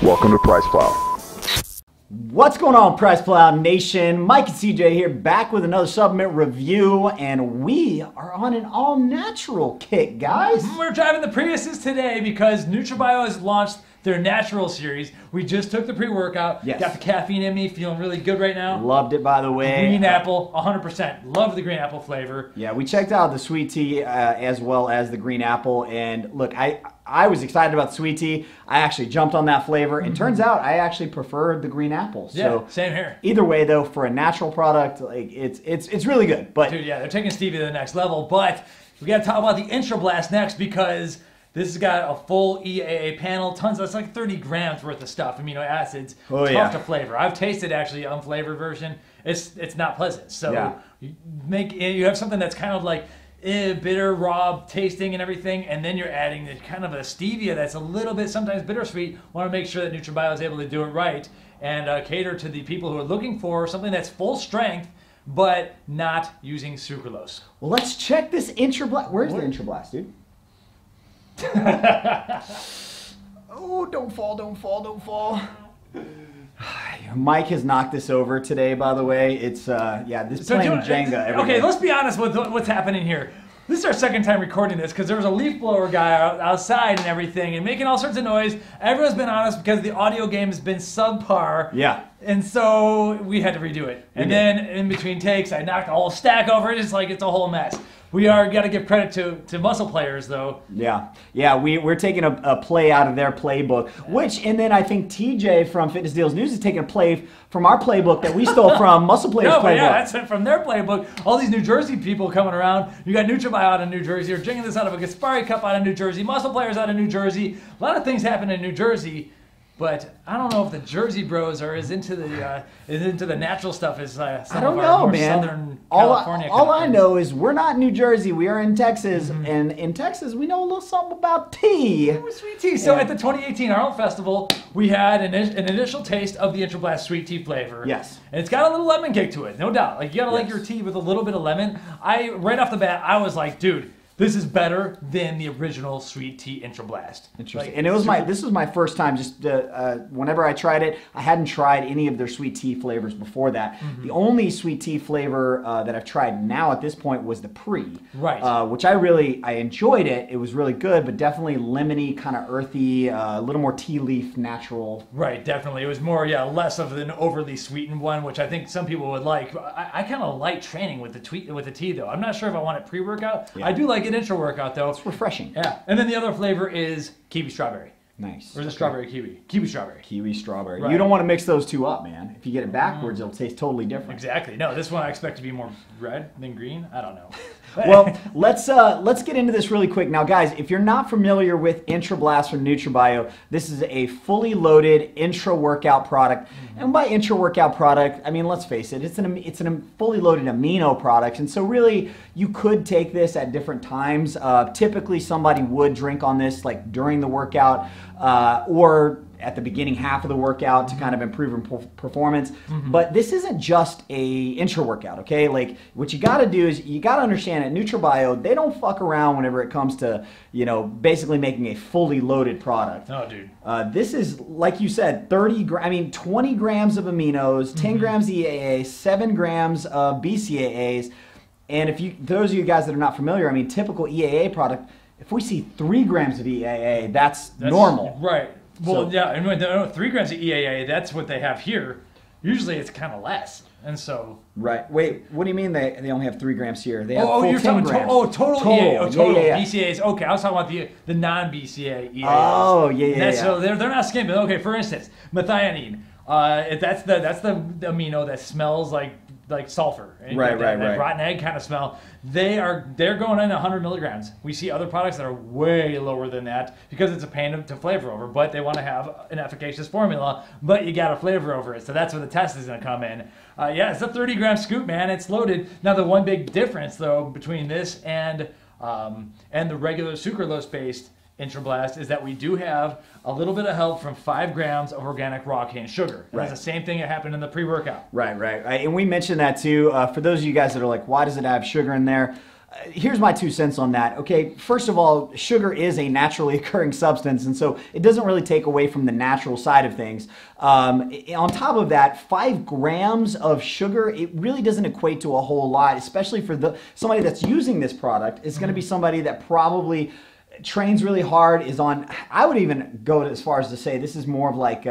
Welcome to PricePlow. What's going on, PricePlow Nation? Mike and CJ here, back with another supplement review, and we are on an all-natural kick, guys. We're driving the Priuses today because NutraBio has launched their natural series. We just took the pre-workout, got the caffeine in me, feeling really good right now. Loved it, by the way. Green apple, 100%. Love the green apple flavor. Yeah, we checked out the sweet tea as well as the green apple, and look, I was excited about sweet tea. I actually jumped on that flavor, and turns out I actually preferred the green apple. So same here. Either way, though, for a natural product, like it's really good. But dude, yeah, they're taking Stevia to the next level. But we got to talk about the Intra Blast next because this has got a full EAA panel, tons of, it's like 30 grams worth of stuff, amino acids, tough to flavor. I've tasted actually unflavored version. It's not pleasant. So you have something that's kind of like bitter, raw tasting and everything, and then you're adding kind of a stevia that's a little bit sometimes bittersweet. Want to make sure that NutraBio is able to do it right and cater to the people who are looking for something that's full strength but not using sucralose. Well, let's check this Intra Blast. Where's the Intra Blast, dude? Oh, don't fall, don't fall, don't fall. Mike has knocked this over today, by the way. It's, this playing Jenga every day. Let's be honest with what's happening here. This is our second time recording this because there was a leaf blower guy outside and everything and making all sorts of noise. Everyone's been honest because the audio game has been subpar. Yeah. And so we had to redo it. And then in between takes, I knocked a whole stack over it. It's like it's a whole mess. We got to give credit to muscle players, though. Yeah, we're taking a play out of their playbook, and then I think TJ from Fitness Deals News is taking a play from our playbook that we stole from Muscle Players playbook. Yeah, that's from their playbook. All these New Jersey people coming around. You got NutraBio out of New Jersey. You're drinking this out of a Gaspari cup out of New Jersey. Muscle Players out of New Jersey. A lot of things happen in New Jersey. But I don't know if the Jersey Bros are as into the natural stuff as some of our more Southern California. All I know is we're not in New Jersey. We are in Texas, and in Texas we know a little something about tea. Sweet tea. So at the 2018 Arnold Festival, we had an initial taste of the Intra Blast sweet tea flavor. Yes. And it's got a little lemon kick to it, no doubt. Like you gotta like your tea with a little bit of lemon. Right off the bat, I was like, dude, this is better than the original sweet tea Intra Blast. Interesting. And this was my first time. Just whenever I tried it, I hadn't tried any of their sweet tea flavors before that. The only sweet tea flavor that I've tried now at this point was the Pre. Right. Which I enjoyed it. It was really good, but definitely lemony, kind of earthy, a little more tea leaf, natural. Right, definitely. It was more, less of an overly sweetened one, which I think some people would like. I kind of like training with the tea, though. I'm not sure if I want it pre-workout. I do like it Intra workout though. It's refreshing. Yeah. And then the other flavor is kiwi strawberry. Nice. Or is it strawberry kiwi? Kiwi strawberry. Kiwi strawberry. Right. You don't want to mix those two up, man. If you get it backwards, it'll taste totally different. Exactly. No, this one I expect to be more red than green. I don't know. Well, let's get into this really quick. Now, guys, if you're not familiar with Intra Blast from NutraBio, this is a fully loaded intra workout product. And by intra workout product, I mean, let's face it, it's a fully loaded amino product. And so really, you could take this at different times. Typically, somebody would drink on this like during the workout or at the beginning half of the workout to kind of improve performance. But this isn't just a intra workout, okay? Like what you gotta do is you gotta understand at NutraBio, they don't fuck around whenever it comes to, basically making a fully loaded product. Oh, dude. This is, like you said, 20 grams of aminos, 10 grams EAA, 7 grams of BCAAs. And those of you guys that are not familiar, I mean, typical EAA product, if we see 3 grams of EAA, that's normal. Right. Well, and when 3 grams of EAA, that's what they have here. Usually it's kind of less. And so... Right. Wait, what do you mean they only have 3 grams here? They have you're 10 talking grams. Total EAA. Oh, total. BCAAs. Okay, I was talking about the non-BCA EAAs. Oh, yeah. So they're not skimping. Okay, for instance, methionine. That's the amino that smells like like sulfur, and right, that right. rotten egg kind of smell. They're going in 100 milligrams. We see other products that are way lower than that because it's a pain to flavor over, but they want to have an efficacious formula, but you got to flavor over it. So that's where the test is going to come in. Yeah, it's a 30-gram scoop, man. It's loaded. Now the one big difference though between this and the regular sucralose-based Intra Blast is that we do have a little bit of help from 5 grams of organic raw cane sugar. And that's the same thing that happened in the pre-workout. Right. And we mentioned that too. For those of you guys that are like, why does it have sugar in there? Here's my 2 cents on that. Okay, first of all, sugar is a naturally occurring substance, and so it doesn't really take away from the natural side of things. On top of that, 5 grams of sugar, it really doesn't equate to a whole lot, especially for somebody that's using this product. It's going to be somebody that probably trains really hard, is on, I would even go as far as to say this is more of like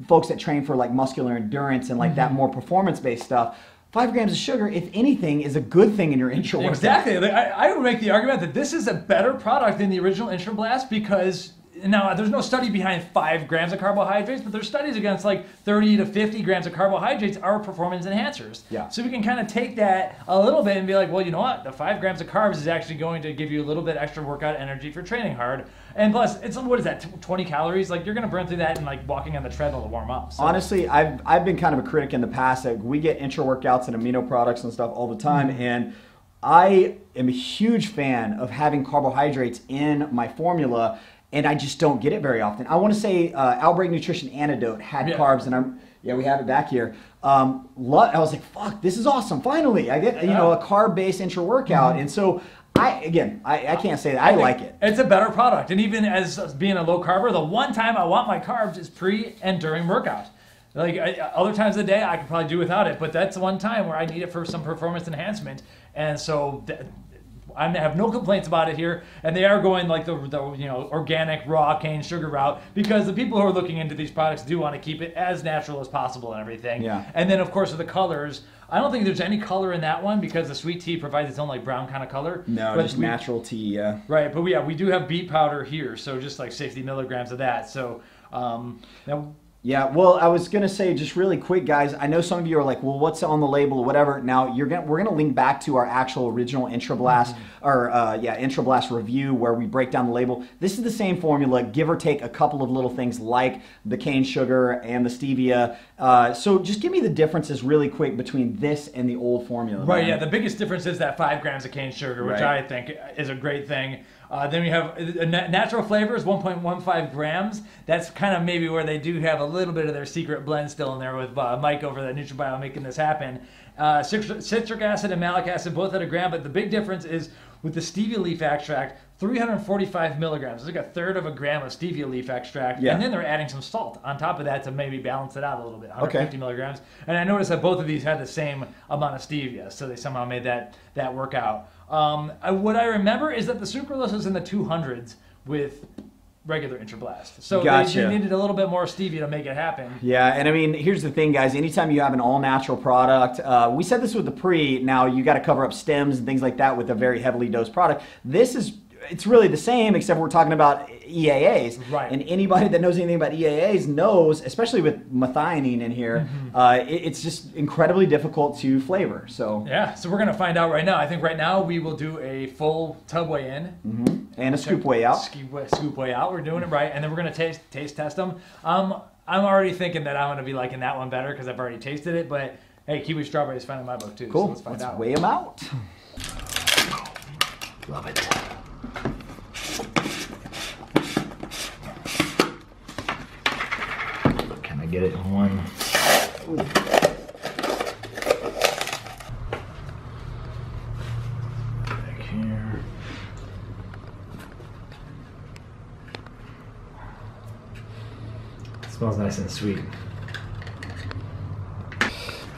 folks that train for like muscular endurance and like that more performance-based stuff. 5 grams of sugar, if anything, is a good thing in your intra workout. Exactly. I would make the argument that this is a better product than the original Intra Blast because now there's no study behind 5 grams of carbohydrates, but there's studies against like 30 to 50 grams of carbohydrates are performance enhancers. Yeah. So we can kind of take that a little bit and be like, well, you know what? The 5 grams of carbs is actually going to give you a little bit extra workout energy for training hard. And plus, it's, what is that, 20 calories? Like, you're going to burn through that in like walking on the treadmill to warm up. So. Honestly, I've been kind of a critic in the past. Like, we get intra workouts and amino products and stuff all the time, and I am a huge fan of having carbohydrates in my formula, and I just don't get it very often. I want to say Outbreak Nutrition Antidote had carbs, and we have it back here. I was like, fuck, this is awesome. Finally, I get a carb-based intra workout, and so I can't say that. I like it. It's a better product, and even as being a low carber, the one time I want my carbs is pre and during workout. Like other times of the day, I could probably do without it, but that's one time where I need it for some performance enhancement, and so I have no complaints about it here. And they are going like the organic raw cane sugar route because the people who are looking into these products do want to keep it as natural as possible and everything. Yeah. And then of course with the colors, I don't think there's any color in that one because the sweet tea provides its own like brown kind of color. No, just natural tea. Yeah. Right, but we do have beet powder here, so just like 60 milligrams of that. So now. Yeah, well, I was gonna say just really quick, guys. I know some of you are like, "Well, what's on the label or whatever?" Now we're gonna link back to our actual original Intra Blast Intra Blast review where we break down the label. This is the same formula, give or take a couple of little things like the cane sugar and the stevia. So just give me the differences really quick between this and the old formula. Right. Man. Yeah. The biggest difference is that 5 grams of cane sugar, which I think is a great thing. Then we have natural flavors, 1.15 grams. That's kind of maybe where they do have a little bit of their secret blend still in there with Mike over at NutraBio making this happen. Citric acid and malic acid, both at a gram, but the big difference is with the stevia leaf extract, 345 milligrams. It's like a third of a gram of stevia leaf extract. Yeah. And then they're adding some salt on top of that to maybe balance it out a little bit, 150 milligrams. And I noticed that both of these had the same amount of stevia, so they somehow made that work out. What I remember is that the sucralose is in the 200s with regular Intra Blast. So they needed a little bit more stevia to make it happen. Yeah, and I mean, here's the thing, guys. Anytime you have an all-natural product, we said this with the pre, now you got to cover up stems and things like that with a very heavily dosed product. It's really the same, except we're talking about EAAs. Right. And anybody that knows anything about EAAs knows, especially with methionine in here, it's just incredibly difficult to flavor. So yeah, so we're going to find out right now. I think right now we will do a full tub weigh in. And a scoop weigh out. Scoop weigh out. We're doing it right. And then we're going to taste test them. I'm already thinking that I'm going to be liking that one better because I've already tasted it. But hey, kiwi strawberry is fine in my book too. Cool. So let's weigh them out. Love it. Can I get it in one? Back here. It smells nice and sweet.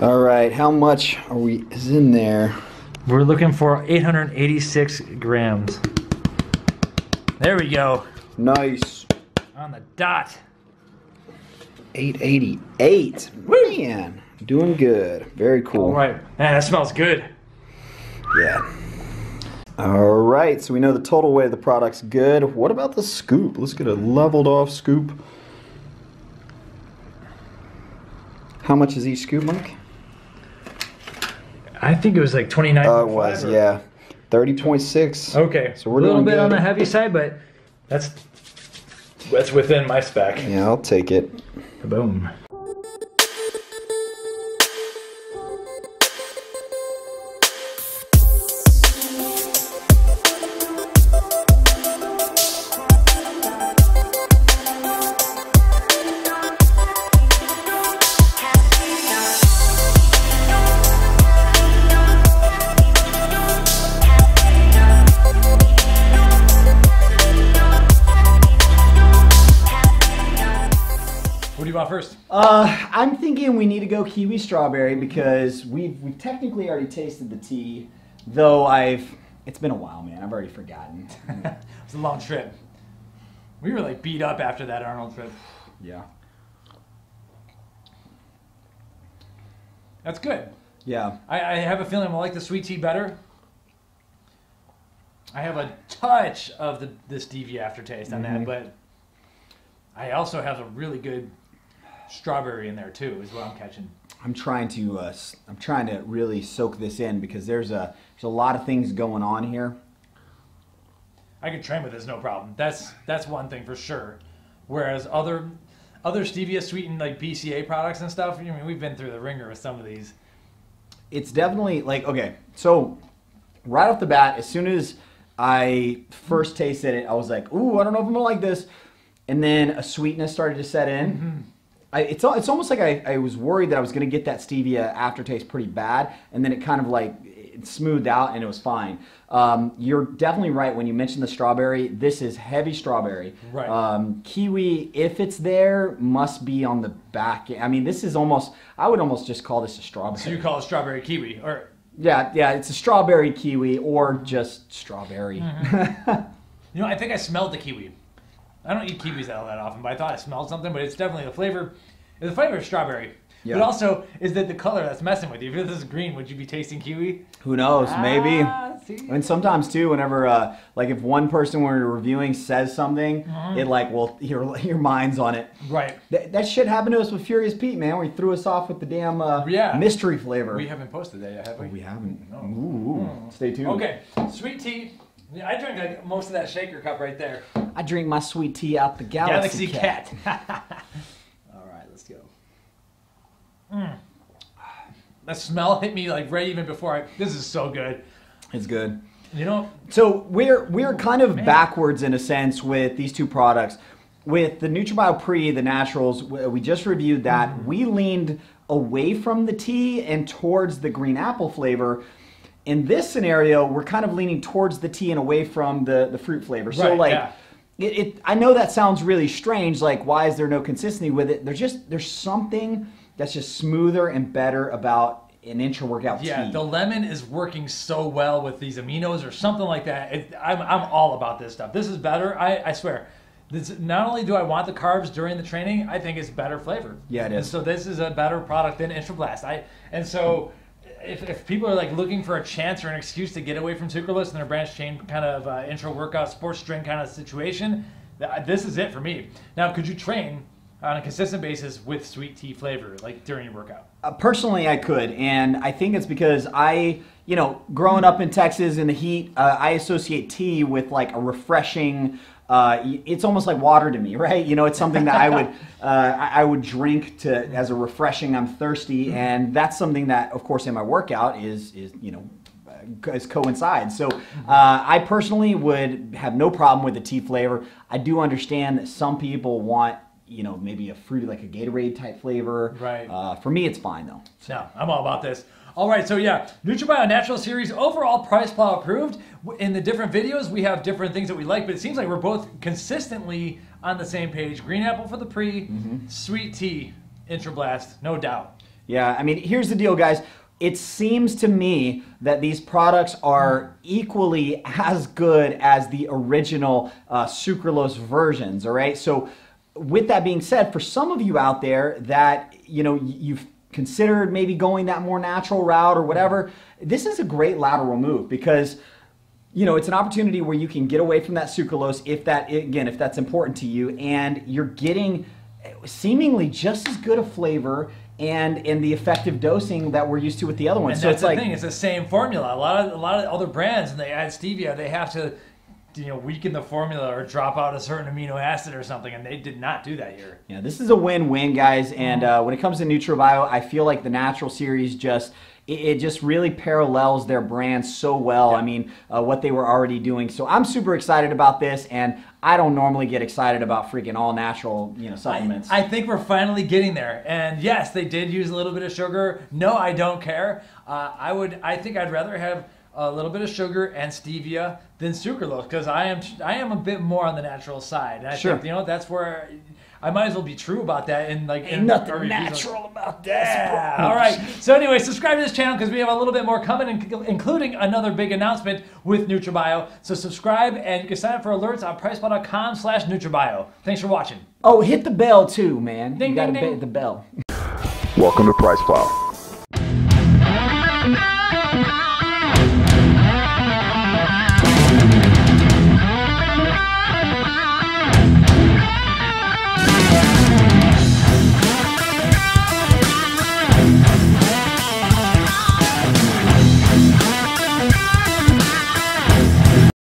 All right, how much is in there? We're looking for 886 grams. There we go. Nice. On the dot. 888. Man, doing good. Very cool. All right. Man, that smells good. Yeah. All right, so we know the total weight of the product's good. What about the scoop? Let's get a leveled off scoop. How much is each scoop, Mike? I think it was like 29. Oh, it was, yeah. 30.6. Okay, so we're a little doing bit good on the heavy side, but that's within my spec. Yeah, I'll take it. Boom. First? I'm thinking we need to go kiwi strawberry because we've technically already tasted the tea, though it's been a while, man. I've already forgotten. It was a long trip. We were like beat up after that Arnold trip. Yeah. That's good. Yeah. I have a feeling I like the sweet tea better. I have a touch of the stevia aftertaste on that, but I also have a really good strawberry in there too, is what I'm catching. I'm trying to really soak this in because there's a lot of things going on here. I could train with this no problem. That's one thing for sure. Whereas other stevia sweetened like BCA products and stuff, I mean, we've been through the ringer with some of these. It's definitely like, okay, so right off the bat, as soon as I first tasted it, I was like, ooh, I don't know if I'm gonna like this. And then a sweetness started to set in. It's almost like I was worried that I was going to get that stevia aftertaste pretty bad, and then it kind of like it smoothed out and it was fine. You're definitely right when you mentioned the strawberry. This is heavy strawberry. Right. Kiwi, if it's there, must be on the back. I mean, this is almost, I would almost just call this a strawberry. So you call it strawberry kiwi, or? Yeah, it's a strawberry kiwi or just strawberry. You know, I think I smelled the kiwi. I don't eat kiwis that often, but I thought I smelled something. But it's definitely the flavor. It's the flavor of strawberry. Yeah. But also, is that the color that's messing with you? If this is green, would you be tasting kiwi? Who knows? Maybe. See? And sometimes too, whenever like if one person when you're reviewing says something, it like your mind's on it. Right. That shit happened to us with Furious Pete, man. Where he threw us off with the damn mystery flavor. We haven't posted that yet, have we? We haven't. No. Ooh. Stay tuned. Okay. Sweet tea. Yeah, I drank like most of that shaker cup right there. I drink my sweet tea out the Galaxy Cat. All right, let's go. The smell hit me like right even before this is so good. It's good. You know, so we're kind of backwards in a sense with these two products. With the NutraBio Pre, the naturals, we just reviewed that. We leaned away from the tea and towards the green apple flavor. In this scenario, we're kind of leaning towards the tea and away from the fruit flavor. So like, I know that sounds really strange. Like, why is there no consistency with it? There's something that's just smoother and better about an intra-workout tea. Yeah, the lemon is working so well with these aminos or something like that. I'm all about this stuff. This is better. I swear. Not only do I want the carbs during the training, I think it's better flavor. Yeah, it is. And so this is a better product than Intra Blast. If people are like looking for a chance or an excuse to get away from sucralose in their branched chain kind of intra workout sports drink kind of situation, this is it for me. Now, could you train on a consistent basis with sweet tea flavor like during your workout? Personally, I could, and I think it's because growing up in Texas in the heat, I associate tea with like a refreshing. It's almost like water to me, right? You know, it's something that I would drink as a refreshing. I'm thirsty, and that's something that, of course, in my workout is coincides. So I personally would have no problem with the tea flavor. I do understand that some people want maybe a fruity, like a Gatorade type flavor. Right. For me, it's fine though. No, I'm all about this. All right, so yeah, NutraBio Natural Series, overall PricePlow approved. In the different videos, we have different things that we like, but it seems like we're both consistently on the same page. Green apple for the pre, sweet tea, Intra Blast, no doubt. Yeah, I mean, here's the deal, guys. It seems to me that these products are equally as good as the original sucralose versions, all right? So with that being said, for some of you out there that, you've considered maybe going that more natural route or whatever, this is a great lateral move because, it's an opportunity where you can get away from that sucralose if that's important to you, and you're getting seemingly just as good a flavor and the effective dosing that we're used to with the other ones. And so that's it's the like thing; it's the same formula. A lot of other brands, and they add stevia, they have to, weaken the formula or drop out a certain amino acid or something, and they did not do that here. Yeah, this is a win-win, guys. And when it comes to NutraBio, I feel like the Natural Series just really parallels their brand so well. Yeah. I mean, what they were already doing. So I'm super excited about this, and I don't normally get excited about freaking all natural, supplements. I think we're finally getting there. And yes, they did use a little bit of sugar. No, I don't care. I think I'd rather have a little bit of sugar and stevia than sucralose, because I am a bit more on the natural side. And I think that's where I might as well be true about that. And ain't nothing natural about that. Yeah. All right. So anyway, subscribe to this channel because we have a little bit more coming, including another big announcement with NutraBio. So subscribe, and you can sign up for alerts on PricePlow.com/NutraBio. Thanks for watching. Oh, hit the bell too, man. Ding, you gotta ding, ding. hit the bell. Welcome to PricePlow.